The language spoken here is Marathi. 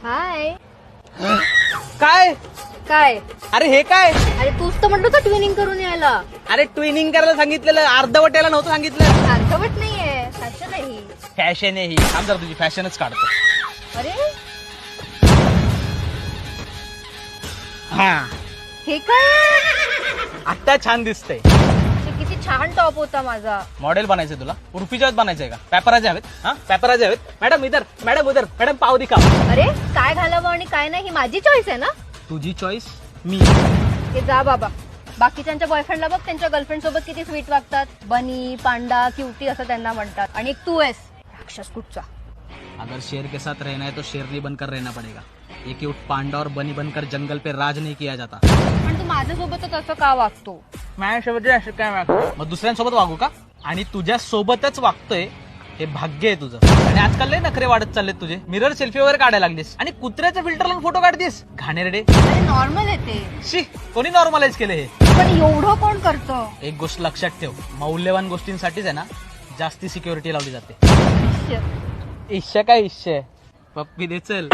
हाय. काय काय? अरे हे काय अरे तूच तर म्हणतो ट्विनिंग करून यायला. अरे ट्विनिंग करायला सांगितलेलं अर्धवट यायला नव्हतं सांगितलं. अर्धवट नाहीये, फॅशन आहे ही. फॅशन आहे ही. थांब जरा तुझी फॅशनच काढतो. अरे हा हे काय? आता छान दिसतंय. किती छान टॉप होता माझा. मॉडेल बनायचंय तुला? उर्फीच्याच बनायचंय का? पेपराचे हवेत? हा पेपराचे हवेत. मॅडम इधर, मॅडम उधर, मॅडम पाव दिखा. अरे काय घालावं आणि काय नाही ही माझी चॉईस आहे ना. तुझी चॉईस मी. हे जा बाबा. बाकीच्यांच्या बॉयफ्रेंडला बघ त्यांच्या गर्लफ्रेंड सोबत किती स्वीट वागतात. बनी, पांडा, क्यूटी असं त्यांना म्हणतात. आणि एक तू आहेस राक्षस कुठचा. अगर शेर के साथ रहना है तो शेरनी बनकर रहना पड़ेगा. ये क्यूट पांडा और बनी बनकर जंगल पे राज नहीं किया जाता. पण तू माझ्यासोबतच असं का वागतो. माझ्यासोबत असं काय वागतो? मग दुसऱ्यांसोबत वागू का? आणि तुझ्या सोबतच वागतोय हे भाग्य आहे तुझं. आणि आजकाल लय नखरे वाढत चाललेत तुझे. मिरर सेल्फी वगैरे काढायला लागलीस आणि कुत्र्याचं फिल्टर लावून फोटो काढतीस. घाणेरडे. अरे नॉर्मल आहे ते. शी कोणी नॉर्मलाइज केले हे? पण एवढं कोण करतं. एक गोष्ट लक्षात ठेव, मौल्यवान गोष्टींसाठीच आहे ना जास्ती सिक्युरिटी लावली जाते. इश्य. इश्य काय इश्य? पप्पी दे चल.